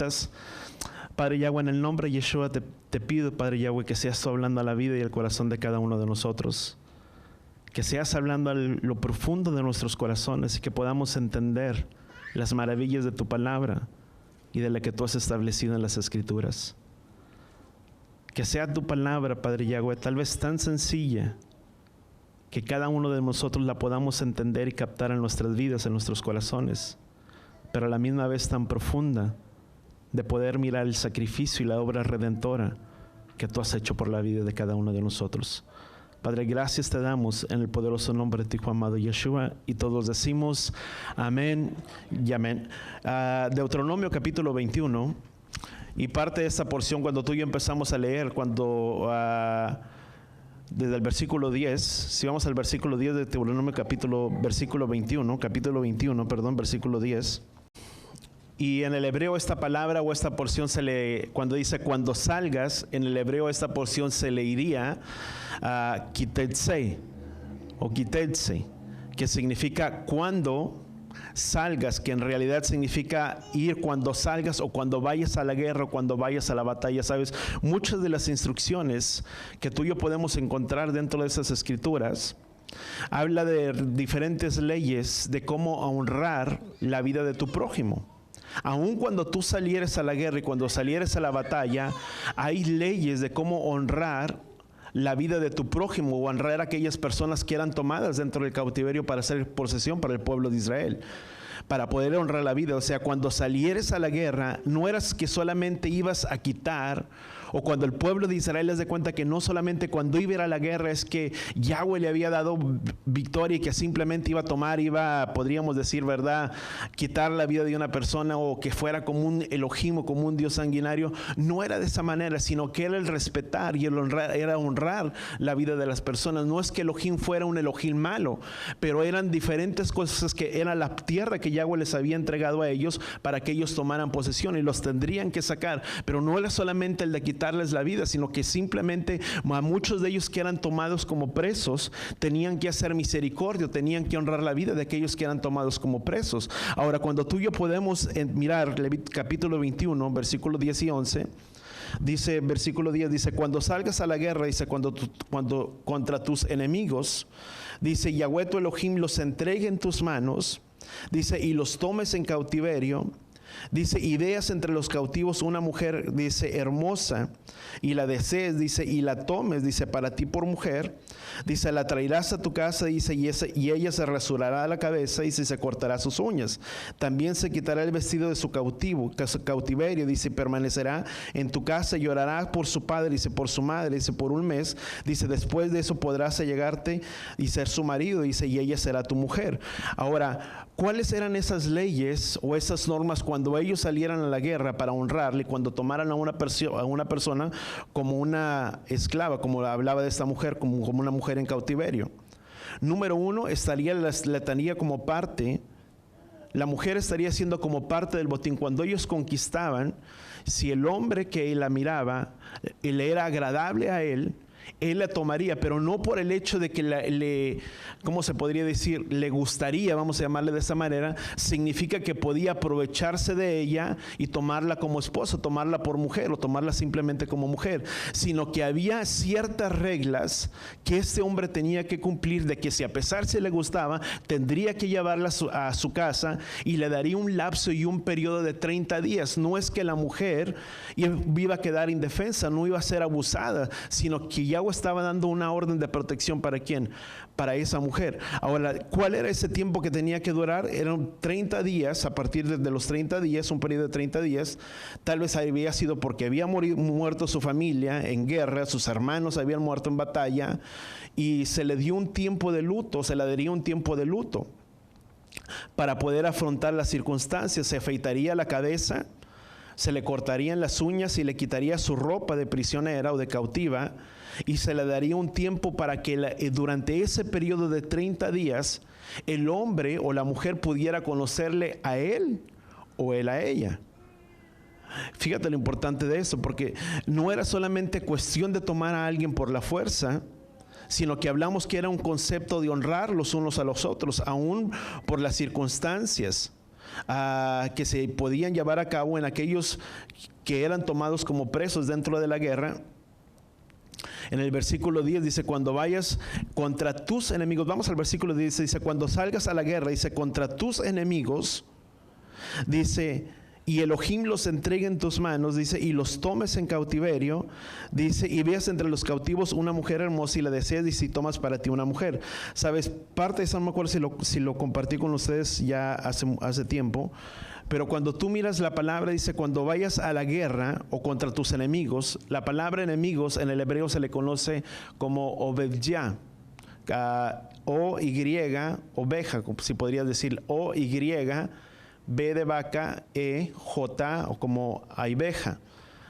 necesitas. Padre Yahweh, en el nombre de Yeshua te pido, Padre Yahweh, que seas tú hablando a la vida y al corazón de cada uno de nosotros. Que seas hablando a lo profundo de nuestros corazones y que podamos entender las maravillas de tu palabra y de la que tú has establecido en las Escrituras. Que sea tu palabra, Padre Yahweh, tal vez tan sencilla que cada uno de nosotros la podamos entender y captar en nuestras vidas, en nuestros corazones, pero a la misma vez tan profunda de poder mirar el sacrificio y la obra redentora que tú has hecho por la vida de cada uno de nosotros. Padre, gracias te damos en el poderoso nombre de tu Hijo amado Yeshua, y todos decimos amén y amén. Deuteronomio capítulo 21, y parte de esta porción cuando tú y yo empezamos a leer, desde el versículo 10, si vamos al versículo 10 de Deuteronomio capítulo 21, versículo 10. Y en el hebreo esta palabra o esta porción cuando dice cuando salgas, en el hebreo esta porción se le iría a kitetse o kitetse, que significa cuando salgas, que en realidad significa ir cuando salgas o cuando vayas a la guerra o cuando vayas a la batalla. Sabes, muchas de las instrucciones que tú y yo podemos encontrar dentro de esas escrituras habla de diferentes leyes de cómo honrar la vida de tu prójimo. Aun cuando tú salieres a la guerra y cuando salieres a la batalla, hay leyes de cómo honrar la vida de tu prójimo o honrar a aquellas personas que eran tomadas dentro del cautiverio para hacer posesión para el pueblo de Israel, para poder honrar la vida. O sea, cuando salieres a la guerra, no eras que solamente ibas a quitar, o cuando el pueblo de Israel les dé cuenta que no solamente cuando iba a ir a la guerra es que Yahweh le había dado victoria y que simplemente iba a tomar, podríamos decir, ¿verdad?, quitar la vida de una persona o que fuera como un Elohim o como un Dios sanguinario. No era de esa manera, sino que era el respetar y el honrar, era honrar la vida de las personas. No es que Elohim fuera un Elohim malo, pero eran diferentes cosas que era la tierra que Yahweh les había entregado a ellos para que ellos tomaran posesión y los tendrían que sacar. Pero no era solamente el de quitarles la vida, sino que simplemente a muchos de ellos que eran tomados como presos tenían que hacer misericordia, tenían que honrar la vida de aquellos que eran tomados como presos. Ahora, cuando tú y yo podemos mirar capítulo 21, versículos 10 y 11, dice, versículo 10, dice, cuando salgas a la guerra, dice, cuando contra tus enemigos, dice, Yahweh tu Elohim los entregue en tus manos, dice, y los tomes en cautiverio. Dice, y veas entre los cautivos una mujer, dice, hermosa, y la desees, dice, y la tomes, dice, para ti por mujer, dice, la traerás a tu casa, dice, y ella se rasurará la cabeza, y se cortará sus uñas. También se quitará el vestido de su cautiverio, dice, permanecerá en tu casa, y llorará por su padre, dice, por su madre, dice, por un mes, dice, después de eso podrás allegarte y ser su marido, dice, y ella será tu mujer. Ahora, ¿cuáles eran esas leyes o esas normas cuando ellos salieran a la guerra para honrarle, cuando tomaran a una persona como una esclava, como hablaba de esta mujer, como una mujer en cautiverio? Número uno, la tenía como parte, la mujer estaría siendo como parte del botín. Cuando ellos conquistaban, si el hombre que la miraba le era agradable a él la tomaría, pero no por el hecho de que ¿cómo se podría decir?, le gustaría, vamos a llamarle de esa manera. Significa que podía aprovecharse de ella y tomarla como esposa, tomarla por mujer o tomarla simplemente como mujer, sino que había ciertas reglas que este hombre tenía que cumplir, de que si a pesar si le gustaba, tendría que llevarla a su casa y le daría un lapso y un periodo de 30 días. No es que la mujer iba a quedar indefensa, no iba a ser abusada, sino que Yahweh estaba dando una orden de protección. ¿Para quién? Para esa mujer. Ahora, ¿cuál era ese tiempo que tenía que durar? Eran 30 días. A partir de los 30 días, un periodo de 30 días, tal vez había sido porque había muerto su familia en guerra, sus hermanos habían muerto en batalla, y se le dio un tiempo de luto, se le daría un tiempo de luto para poder afrontar las circunstancias. Se afeitaría la cabeza, se le cortarían las uñas y le quitaría su ropa de prisionera o de cautiva, y se le daría un tiempo para que durante ese periodo de 30 días el hombre o la mujer pudiera conocerle a él o él a ella. Fíjate lo importante de eso, porque no era solamente cuestión de tomar a alguien por la fuerza, sino que hablamos que era un concepto de honrar los unos a los otros, aún por las circunstancias. que se podían llevar a cabo en aquellos que eran tomados como presos dentro de la guerra. En el versículo 10 dice, cuando vayas contra tus enemigos, vamos al versículo 10, dice, cuando salgas a la guerra, dice, contra tus enemigos, dice, y Elohim los entregue en tus manos, dice, y los tomes en cautiverio, dice, y veas entre los cautivos una mujer hermosa y la deseas, y si tomas para ti una mujer. Sabes, parte de eso no me acuerdo si lo compartí con ustedes ya hace tiempo, pero cuando tú miras la palabra, dice, cuando vayas a la guerra o contra tus enemigos, la palabra enemigos en el hebreo se le conoce como obedya, O-Y, oveja, si podrías decir O-Y, B de vaca, E-J, o como aiveja.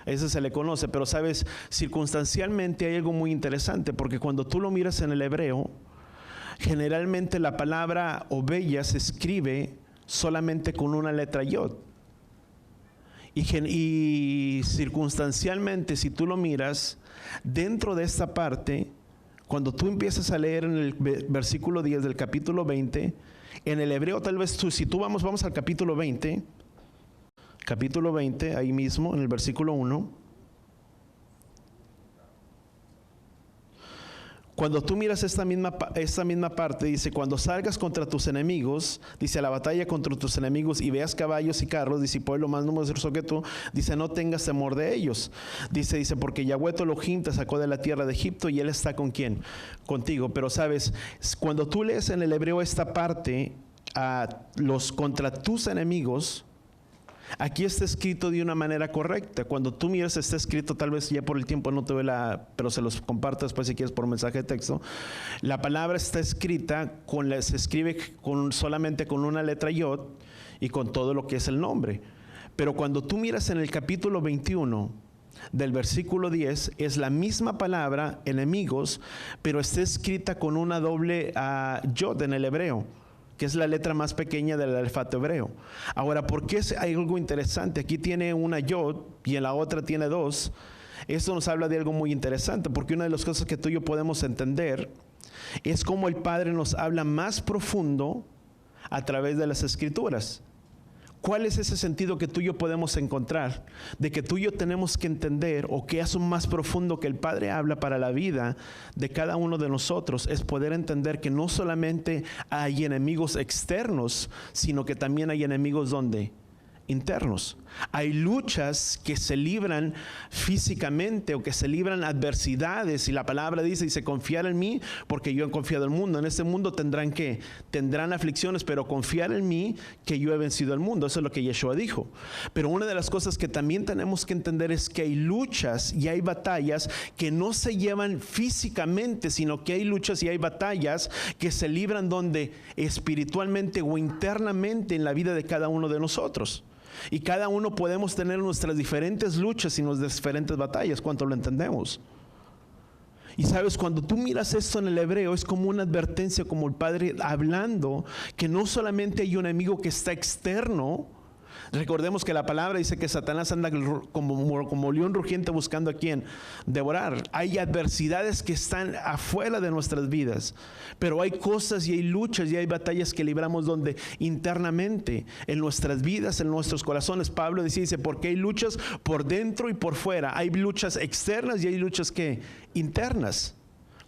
Ese se le conoce, pero sabes, circunstancialmente hay algo muy interesante, porque cuando tú lo miras en el hebreo, generalmente la palabra oveja se escribe solamente con una letra yod. Y circunstancialmente, si tú lo miras, dentro de esta parte, cuando tú empiezas a leer en el versículo 10 del capítulo 20, en el hebreo tal vez si tú vamos al capítulo 20, ahí mismo, en el versículo 1. Cuando tú miras esta misma parte, dice, cuando salgas contra tus enemigos, dice, a la batalla contra tus enemigos y veas caballos y carros, dice, pueblo más numeroso que tú, dice, no tengas temor de ellos. Dice, porque Yahweh tu Elohim te sacó de la tierra de Egipto y Él está ¿con quién? Contigo. Pero sabes, cuando tú lees en el hebreo esta parte, contra tus enemigos, aquí está escrito de una manera correcta. Cuando tú miras está escrito, tal vez ya por el tiempo no te ve pero se los comparto después si quieres por mensaje de texto. La palabra está escrita, se escribe solamente con una letra yod y con todo lo que es el nombre. Pero cuando tú miras en el capítulo 21 del versículo 10, es la misma palabra, enemigos, pero está escrita con una doble yod en el hebreo, que es la letra más pequeña del alfabeto hebreo. Ahora, ¿por qué hay algo interesante? Aquí tiene una yod y en la otra tiene dos. Esto nos habla de algo muy interesante, porque una de las cosas que tú y yo podemos entender es cómo el Padre nos habla más profundo a través de las Escrituras. ¿Cuál es ese sentido que tú y yo podemos encontrar? De que tú y yo tenemos que entender, o que es un más profundo que el Padre habla para la vida de cada uno de nosotros, es poder entender que no solamente hay enemigos externos, sino que también hay enemigos ¿dónde? Internos. Hay luchas que se libran físicamente o que se libran adversidades, y la palabra dice confiar en mí porque yo he confiado en el mundo. En este mundo tendrán aflicciones, pero confiar en mí que yo he vencido el mundo. Eso es lo que Yeshua dijo. Pero una de las cosas que también tenemos que entender es que hay luchas y hay batallas que no se llevan físicamente, sino que hay luchas y hay batallas que se libran donde espiritualmente o internamente en la vida de cada uno de nosotros. Y cada uno podemos tener nuestras diferentes luchas y nuestras diferentes batallas. ¿Cuánto lo entendemos? Y sabes, cuando tú miras esto en el hebreo, es como una advertencia, como el Padre hablando, que no solamente hay un enemigo que está externo. Recordemos que la palabra dice que Satanás anda como león rugiente buscando a quien devorar. Hay adversidades que están afuera de nuestras vidas, pero hay cosas y hay luchas y hay batallas que libramos donde internamente, en nuestras vidas, en nuestros corazones. Pablo dice, porque hay luchas por dentro y por fuera. Hay luchas externas y hay luchas internas.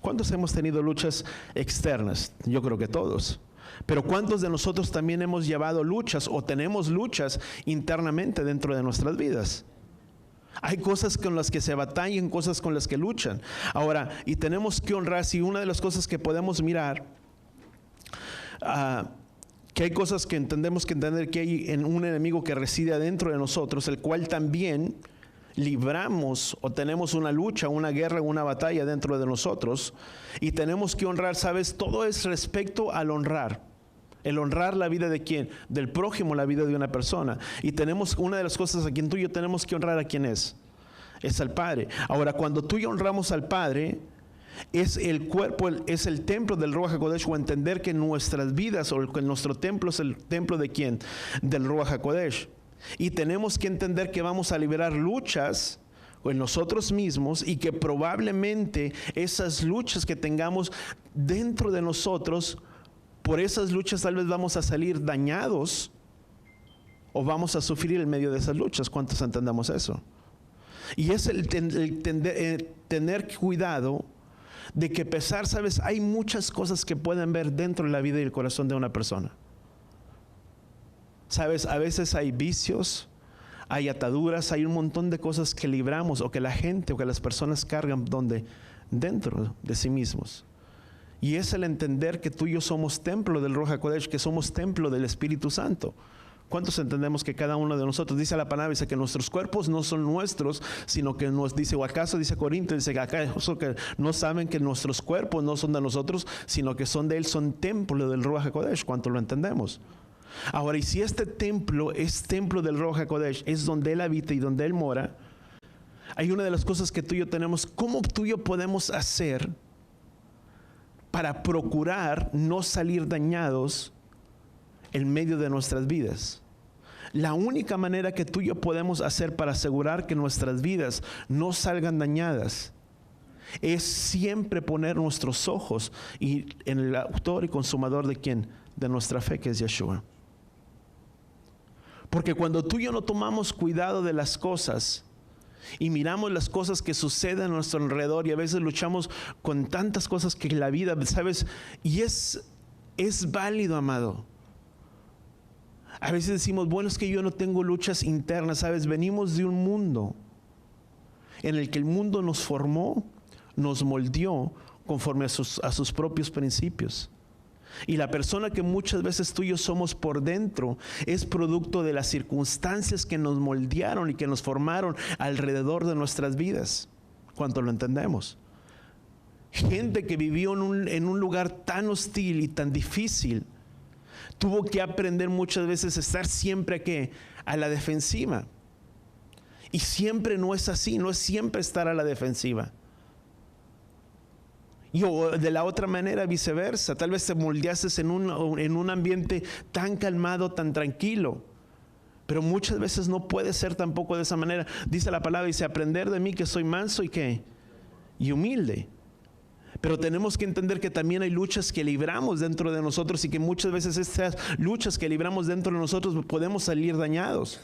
¿Cuántos hemos tenido luchas externas? Yo creo que todos. Pero ¿cuántos de nosotros también hemos llevado luchas o tenemos luchas internamente dentro de nuestras vidas? Hay cosas con las que se batallan, cosas con las que luchan. Ahora, y tenemos que honrar, si una de las cosas que podemos mirar, que hay cosas que tenemos que entender, que hay un enemigo que reside adentro de nosotros, el cual también libramos o tenemos una lucha, una guerra, una batalla dentro de nosotros, y tenemos que honrar. ¿Sabes? Todo es respecto al honrar. El honrar la vida de quién, del prójimo, la vida de una persona. Y tenemos una de las cosas a quien tú y yo tenemos que honrar, ¿a quién es? Es al Padre. Ahora, cuando tú y yo honramos al Padre, es el cuerpo, es el templo del Ruach HaKodesh, o entender que nuestras vidas o que nuestro templo es el templo de quién, del Ruach HaKodesh. Y tenemos que entender que vamos a liberar luchas en nosotros mismos, y que probablemente esas luchas que tengamos dentro de nosotros, por esas luchas tal vez vamos a salir dañados o vamos a sufrir en medio de esas luchas. ¿Cuántos entendemos eso? Y es el tener cuidado de que pesar, ¿sabes? Hay muchas cosas que pueden ver dentro de la vida y el corazón de una persona. ¿Sabes? A veces hay vicios, hay ataduras, hay un montón de cosas que libramos o que la gente o que las personas cargan dentro de sí mismos. Y es el entender que tú y yo somos templo del Ruach HaKodesh, que somos templo del Espíritu Santo. ¿Cuántos entendemos que cada uno de nosotros, dice la palabra, dice que nuestros cuerpos no son nuestros, sino que nos dice, o acaso dice Corintios, dice que acaso que no saben que nuestros cuerpos no son de nosotros, sino que son de Él, son templo del Ruach HaKodesh? ¿Cuánto lo entendemos? Ahora, y si este templo es templo del Ruach HaKodesh, es donde Él habita y donde Él mora, hay una de las cosas que tú y yo tenemos, ¿cómo tú y yo podemos hacer para procurar no salir dañados en medio de nuestras vidas? La única manera que tú y yo podemos hacer para asegurar que nuestras vidas no salgan dañadas es siempre poner nuestros ojos en el autor y consumador de ¿quién? De nuestra fe, que es Yeshua. Porque cuando tú y yo no tomamos cuidado de las cosas y miramos las cosas que suceden a nuestro alrededor, y a veces luchamos con tantas cosas que la vida, ¿sabes? Y es válido, amado. A veces decimos, bueno, es que yo no tengo luchas internas, ¿sabes? Venimos de un mundo en el que el mundo nos formó, nos moldeó conforme a sus propios principios. Y la persona que muchas veces tú y yo somos por dentro es producto de las circunstancias que nos moldearon y que nos formaron alrededor de nuestras vidas. ¿Cuánto lo entendemos? Gente que vivió en un lugar tan hostil y tan difícil tuvo que aprender muchas veces a estar siempre a la defensiva. Y siempre no es así, no es siempre estar a la defensiva. Y de la otra manera, viceversa. Tal vez te moldeaste en un ambiente tan calmado, tan tranquilo. Pero muchas veces no puede ser tampoco de esa manera. Dice la palabra, dice, aprender de mí que soy manso y humilde. Pero tenemos que entender que también hay luchas que libramos dentro de nosotros, y que muchas veces estas luchas que libramos dentro de nosotros podemos salir dañados.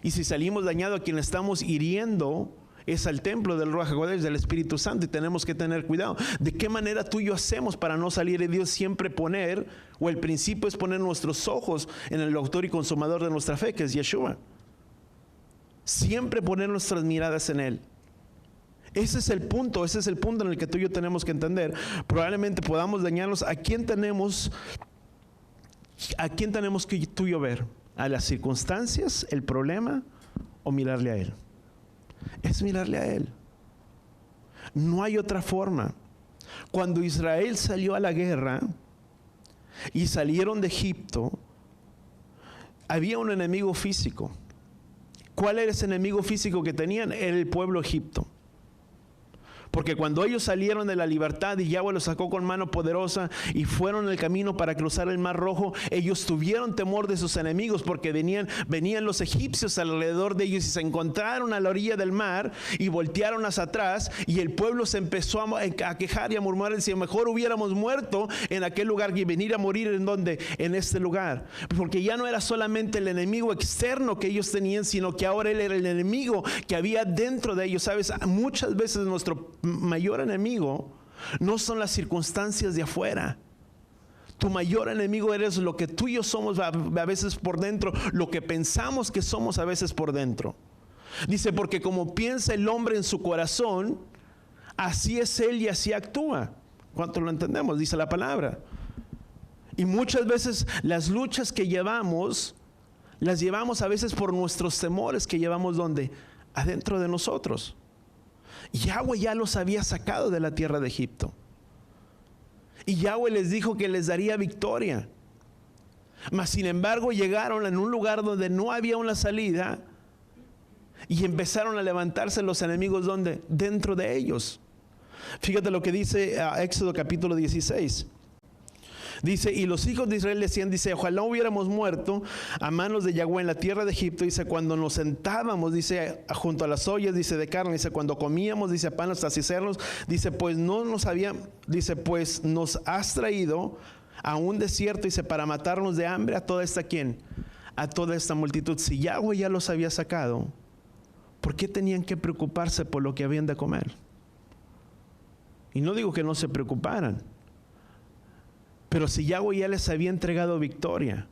Y si salimos dañados, a quien estamos hiriendo es al templo del Ruach HaKodesh, del Espíritu Santo, y tenemos que tener cuidado. ¿De qué manera tú y yo hacemos para no salir de Dios? Siempre el principio es poner nuestros ojos en el autor y consumador de nuestra fe, que es Yeshua. Siempre poner nuestras miradas en Él. Ese es el punto en el que tú y yo tenemos que entender. Probablemente podamos dañarnos. ¿A quién tenemos que tú y yo ver? ¿A las circunstancias, el problema, o mirarle a Él? Es mirarle a Él. No hay otra forma. Cuando Israel salió a la guerra y salieron de Egipto, había un enemigo físico. ¿Cuál era ese enemigo físico que tenían? Era el pueblo Egipto. Porque cuando ellos salieron de la libertad y Yahweh los sacó con mano poderosa y fueron en el camino para cruzar el Mar Rojo, ellos tuvieron temor de sus enemigos, porque venían los egipcios alrededor de ellos y se encontraron a la orilla del mar y voltearon hacia atrás, y el pueblo se empezó a quejar y a murmurar, decía, mejor hubiéramos muerto en aquel lugar que venir a morir en este lugar. Porque ya no era solamente el enemigo externo que ellos tenían, sino que ahora él era el enemigo que había dentro de ellos. ¿Sabes? Muchas veces nuestro mayor enemigo no son las circunstancias de afuera. Tu mayor enemigo eres lo que tú y yo somos a veces por dentro, lo que pensamos que somos a veces por dentro. Dice, porque como piensa el hombre en su corazón, así es él y así actúa. ¿Cuánto lo entendemos? Dice la palabra. Y muchas veces las luchas que llevamos, las llevamos a veces por nuestros temores que llevamos ¿dónde? Adentro de nosotros. Yahweh ya los había sacado de la tierra de Egipto. Y Yahweh les dijo que les daría victoria. Mas sin embargo llegaron en un lugar donde no había una salida, y empezaron a levantarse los enemigos ¿dónde? Dentro de ellos. Fíjate lo que dice Éxodo capítulo 16. Dice, y los hijos de Israel decían, dice, ojalá hubiéramos muerto a manos de Yahweh en la tierra de Egipto. Dice, cuando nos sentábamos, dice, junto a las ollas, dice, de carne. Dice, cuando comíamos, dice, pan hasta saciarnos. Dice, pues nos has traído a un desierto, dice, para matarnos de hambre a toda esta, ¿quién? a toda esta multitud? Si Yahweh ya los había sacado, ¿por qué tenían que preocuparse por lo que habían de comer? Y no digo que no se preocuparan, pero si Yahweh ya les había entregado victoria,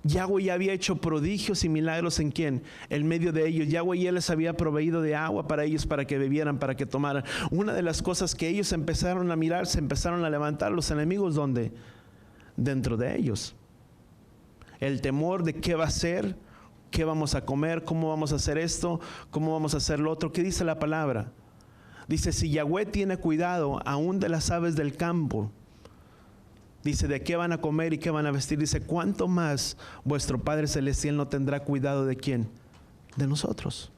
Yahweh ya había hecho prodigios y milagros ¿en quién? En medio de ellos. Yahweh ya les había proveído de agua para ellos, para que bebieran, para que tomaran. Una de las cosas que ellos empezaron a mirar, se empezaron a levantar los enemigos, ¿dónde? Dentro de ellos. El temor de qué va a ser, qué vamos a comer, cómo vamos a hacer esto, cómo vamos a hacer lo otro. ¿Qué dice la palabra? Dice, si Yahweh tiene cuidado aún de las aves del campo, dice, ¿de qué van a comer y qué van a vestir? Dice, ¿cuánto más vuestro Padre Celestial no tendrá cuidado de quién? De nosotros.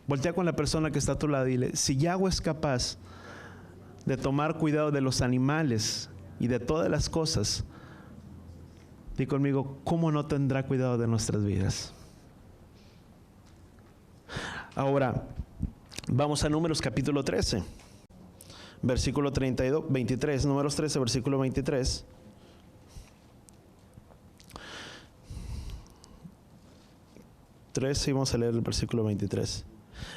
Voltea con la persona que está a tu lado y dile, si Yahweh es capaz de tomar cuidado de los animales y de todas las cosas, di conmigo, ¿cómo no tendrá cuidado de nuestras vidas? Ahora, vamos a Números capítulo 13. Versículo 23, Números 13, versículo 23. Y vamos a leer el versículo 23.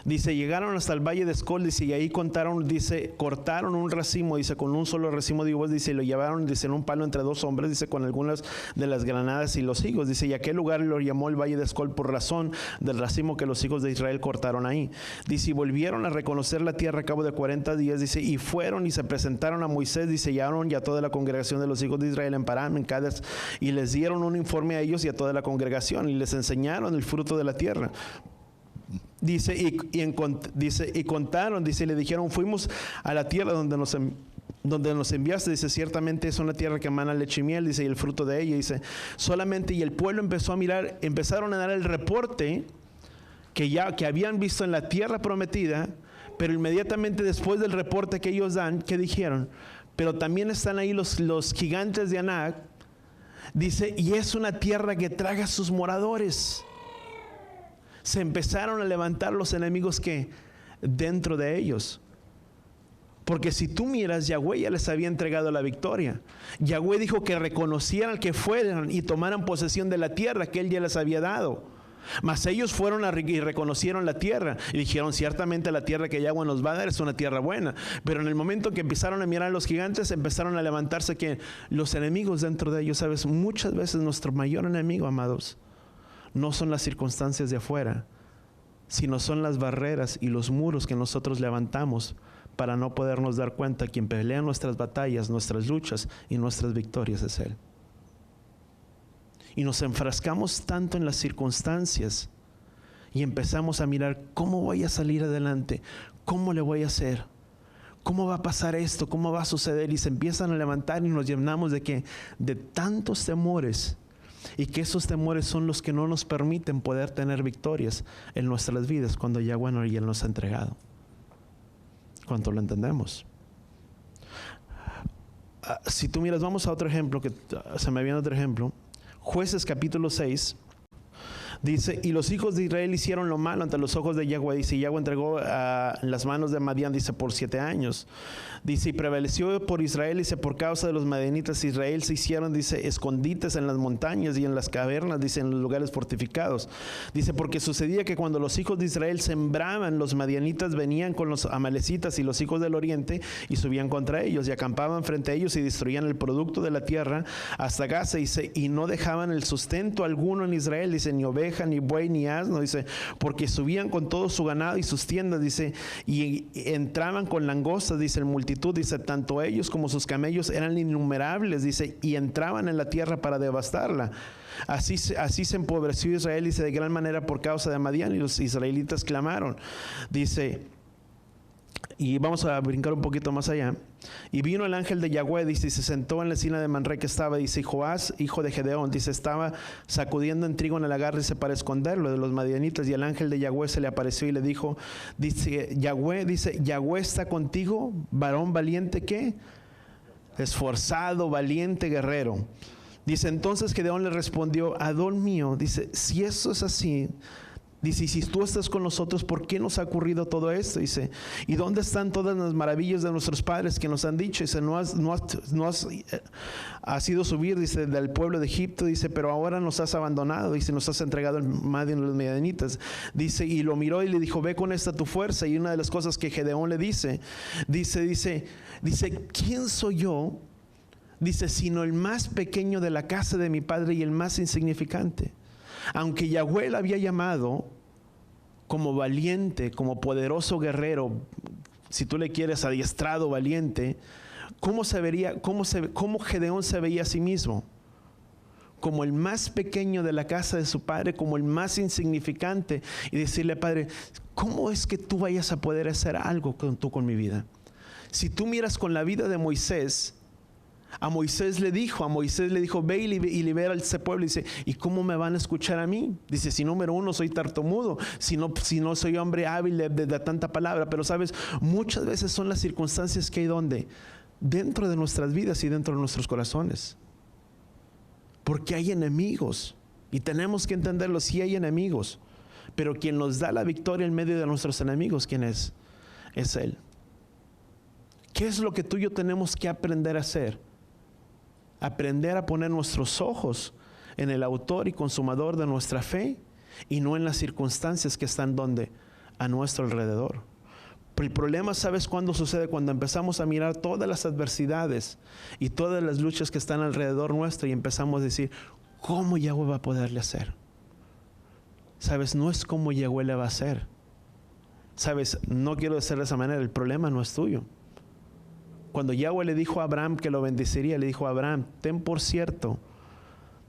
Dice, llegaron hasta el valle de Escol, dice, y ahí cortaron un racimo, dice, con un solo racimo de uvas, dice, y lo llevaron, dice, en un palo entre dos hombres, dice, con algunas de las granadas y los higos, dice, y aquel lugar lo llamó el valle de Escol por razón del racimo que los hijos de Israel cortaron ahí. Dice, y volvieron a reconocer la tierra a cabo de 40 días, dice, y fueron y se presentaron a Moisés, dice, y a Aarón y a toda la congregación de los hijos de Israel en Parán, en Cades, y les dieron un informe a ellos y a toda la congregación, y les enseñaron el fruto de la tierra. Dice, y contaron, dice, y le dijeron, fuimos a la tierra donde nos enviaste, dice, ciertamente es una tierra que emana leche y miel, dice, y el fruto de ella, dice, solamente, y el pueblo empezó a mirar, empezaron a dar el reporte que habían visto en la tierra prometida, pero inmediatamente después del reporte que ellos dan, ¿qué dijeron? Pero también están ahí los gigantes de Anac, dice, y es una tierra que traga a sus moradores. Se empezaron a levantar los enemigos que dentro de ellos. Porque si tú miras, Yahweh ya les había entregado la victoria. Yahweh dijo que reconocieran, que fueran y tomaran posesión de la tierra que Él ya les había dado. Mas ellos fueron y reconocieron la tierra y dijeron, ciertamente la tierra que Yahweh nos va a dar es una tierra buena. Pero en el momento que empezaron a mirar a los gigantes, empezaron a levantarse que los enemigos dentro de ellos. Sabes, muchas veces nuestro mayor enemigo, amados, no son las circunstancias de afuera, sino son las barreras y los muros que nosotros levantamos para no podernos dar cuenta que quien pelea nuestras batallas, nuestras luchas y nuestras victorias es Él. Y nos enfrascamos tanto en las circunstancias y empezamos a mirar cómo voy a salir adelante, cómo le voy a hacer, cómo va a pasar esto, cómo va a suceder, y se empiezan a levantar y nos llenamos de tantos temores. Y que esos temores son los que no nos permiten poder tener victorias en nuestras vidas cuando ya Él nos ha entregado. ¿Cuánto lo entendemos? Si tú miras, vamos a otro ejemplo, que se me viene otro ejemplo. Jueces capítulo 6. Dice, y los hijos de Israel hicieron lo malo ante los ojos de Yahweh. Dice, y Yahweh entregó a las manos de Madián, dice, por 7 años. Dice, y prevaleció por Israel, dice, por causa de los madianitas. Israel se hicieron, dice, escondites en las montañas y en las cavernas, dice, en los lugares fortificados. Dice, porque sucedía que cuando los hijos de Israel sembraban, los madianitas venían con los amalecitas y los hijos del oriente y subían contra ellos y acampaban frente a ellos y destruían el producto de la tierra hasta Gaza. Dice, y no dejaban el sustento alguno en Israel, dice, ni oveja, ni buey, ni asno, dice, porque subían con todo su ganado y sus tiendas, dice, y entraban con langostas, dice, en multitud, dice, tanto ellos como sus camellos eran innumerables, dice, y entraban en la tierra para devastarla. Así se empobreció Israel, dice, de gran manera por causa de Madián, y los israelitas clamaron. Dice, y vamos a brincar un poquito más allá. Y vino el ángel de Yahweh, dice, y se sentó en la encina de Manré que estaba, dice, y Joás, hijo de Gedeón, dice, estaba sacudiendo en trigo en el lagar, dice, para esconderlo de los madianitas. Y el ángel de Yahweh se le apareció y le dijo, dice, Yahweh está contigo, varón valiente, ¿qué? Esforzado, valiente, guerrero. Dice, entonces Gedeón le respondió, Adón mío, dice, si eso es así, Dice, y si tú estás con nosotros, ¿por qué nos ha ocurrido todo esto? Dice, ¿y dónde están todas las maravillas de nuestros padres que nos han dicho? Dice, has ido subir, dice, del pueblo de Egipto, dice, pero ahora nos has abandonado, dice, nos has entregado en Madián los Medianitas. Dice, y lo miró y le dijo, ve con esta tu fuerza. Y una de las cosas que Gedeón le dice, ¿quién soy yo? Dice, sino el más pequeño de la casa de mi padre y el más insignificante. Aunque Yahweh le había llamado como valiente, como poderoso guerrero, si tú le quieres adiestrado, valiente, ¿cómo Gedeón se veía a sí mismo? Como el más pequeño de la casa de su padre, como el más insignificante, y decirle, Padre, ¿cómo es que tú vayas a poder hacer algo con mi vida? Si tú miras con la vida de Moisés, a Moisés le dijo, ve y libera a ese pueblo. Dice, ¿y cómo me van a escuchar a mí? Dice, si número uno soy tartamudo, si no soy hombre hábil de tanta palabra. Pero sabes, muchas veces son las circunstancias que hay dentro de nuestras vidas y dentro de nuestros corazones. Porque hay enemigos y tenemos que entenderlo, sí hay enemigos, pero quien nos da la victoria en medio de nuestros enemigos, ¿quién es? Es Él. ¿Qué es lo que tú y yo tenemos que aprender a hacer? Aprender a poner nuestros ojos en el autor y consumador de nuestra fe y no en las circunstancias que están a nuestro alrededor. Pero el problema, ¿sabes cuándo sucede? Cuando empezamos a mirar todas las adversidades y todas las luchas que están alrededor nuestro y empezamos a decir, ¿cómo Yahweh va a poderle hacer? ¿Sabes? No es cómo Yahweh le va a hacer. ¿Sabes? No quiero decir de esa manera, el problema no es tuyo. Cuando Yahweh le dijo a Abraham que lo bendeciría, le dijo a Abraham, ten por cierto,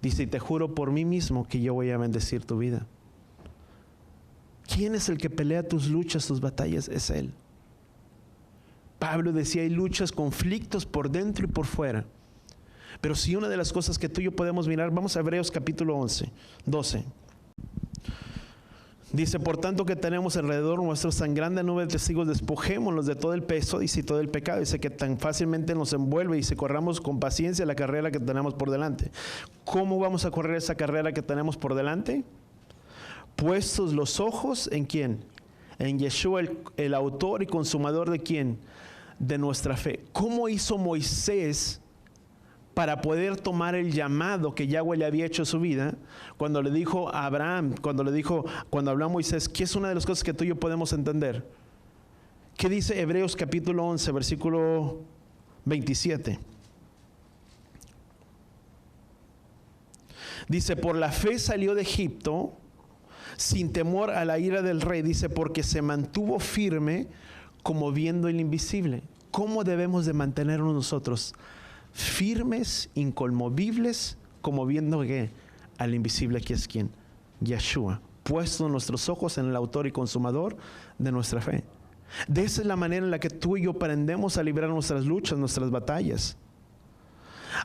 dice, y te juro por mí mismo que yo voy a bendecir tu vida. ¿Quién es el que pelea tus luchas, tus batallas? Es Él. Pablo decía, hay luchas, conflictos por dentro y por fuera. Pero si una de las cosas que tú y yo podemos mirar, vamos a Hebreos capítulo 12. Dice, por tanto que tenemos alrededor nuestros tan grande nube de testigos, despojémonos de todo el peso, dice, y todo el pecado, dice, que tan fácilmente nos envuelve, y corramos con paciencia la carrera que tenemos por delante. ¿Cómo vamos a correr esa carrera que tenemos por delante? Puestos los ojos ¿en quién? En Yeshua, el autor y consumador ¿de quién? De nuestra fe. ¿Cómo hizo Moisés para poder tomar el llamado que Yahweh le había hecho a su vida? Cuando le dijo a Abraham, cuando habló a Moisés, ¿qué es una de las cosas que tú y yo podemos entender? ¿Qué dice Hebreos capítulo 11, versículo 27? Dice, por la fe salió de Egipto sin temor a la ira del rey, dice, porque se mantuvo firme como viendo el invisible. ¿Cómo debemos de mantenernos nosotros? Firmes, inconmovibles, como viendo al invisible, que es ¿quién? Yeshua. Puestos nuestros ojos en el autor y consumador de nuestra fe. De esa es la manera en la que tú y yo aprendemos a librar nuestras luchas, nuestras batallas.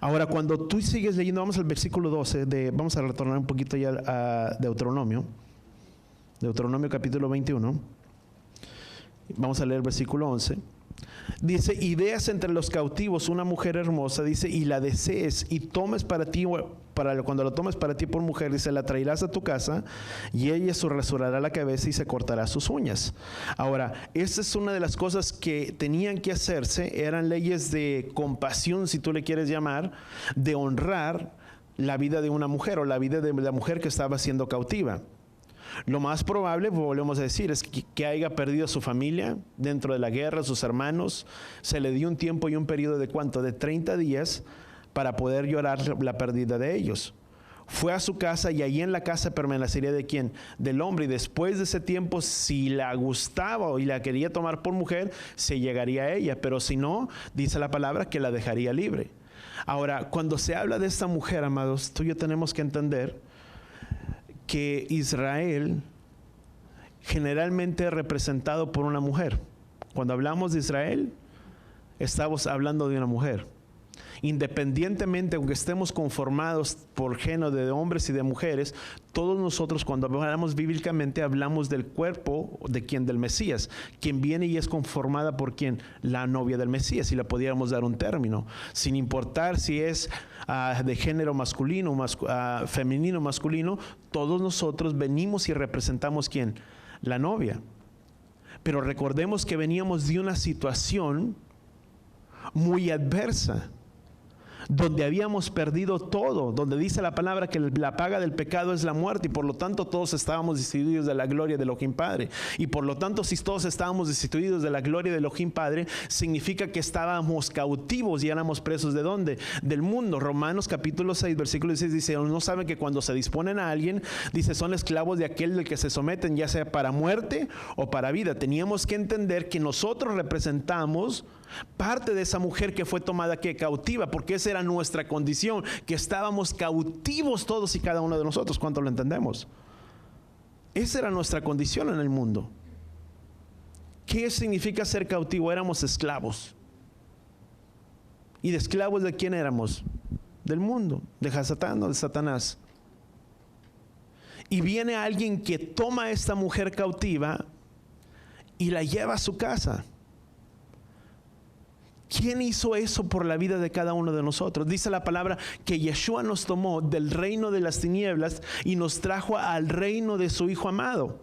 Ahora, cuando tú sigues leyendo, vamos al versículo 12, vamos a retornar un poquito ya a Deuteronomio capítulo 21. Vamos a leer el versículo 11. Dice, y veas entre los cautivos una mujer hermosa, dice, y la desees y tomes para ti, cuando la tomes para ti por mujer, dice, la traerás a tu casa y ella se rasurará la cabeza y se cortará sus uñas. Ahora, esta es una de las cosas que tenían que hacerse, eran leyes de compasión, si tú le quieres llamar, de honrar la vida de una mujer o la vida de la mujer que estaba siendo cautiva. Lo más probable, volvemos a decir, es que haya perdido a su familia dentro de la guerra, sus hermanos. Se le dio un tiempo y un periodo de ¿cuánto? De 30 días para poder llorar la pérdida de ellos. Fue a su casa y allí en la casa permanecería ¿de quién? Del hombre. Y después de ese tiempo, si la gustaba y la quería tomar por mujer, se llegaría a ella. Pero si no, dice la palabra que la dejaría libre. Ahora, cuando se habla de esta mujer, amados, tú y yo tenemos que entender que Israel generalmente es representado por una mujer. Cuando hablamos de Israel, estamos hablando de una mujer. Independientemente, aunque estemos conformados por género de hombres y de mujeres, todos nosotros cuando hablamos bíblicamente hablamos del cuerpo de quien, del Mesías, quien viene y es conformada por quien, la novia del Mesías, si le pudiéramos dar un término, sin importar si es de género masculino, femenino, masculino, todos nosotros venimos y representamos ¿quién? La novia. Pero recordemos que veníamos de una situación muy adversa, donde habíamos perdido todo, donde dice la palabra que la paga del pecado es la muerte, y por lo tanto todos estábamos destituidos de la gloria de Elohim Padre. Y por lo tanto, si todos estábamos destituidos de la gloria de Elohim Padre, significa que estábamos cautivos y éramos presos ¿de dónde? Del mundo. Romanos capítulo 6, versículo 16 dice, no saben que cuando se disponen a alguien, dice, son esclavos de aquel del que se someten, ya sea para muerte o para vida. Teníamos que entender que nosotros representamos parte de esa mujer que fue tomada que cautiva, porque esa era nuestra condición, que estábamos cautivos todos y cada uno de nosotros. ¿Cuánto lo entendemos? Esa era nuestra condición en el mundo. ¿Qué significa ser cautivo? Éramos esclavos. ¿Y de esclavos de quién éramos? Del mundo, de Hasatán o de Satanás. Y viene alguien que toma a esta mujer cautiva y la lleva a su casa. ¿Quién hizo eso por la vida de cada uno de nosotros? Dice la palabra que Yeshua nos tomó del reino de las tinieblas y nos trajo al reino de su Hijo amado,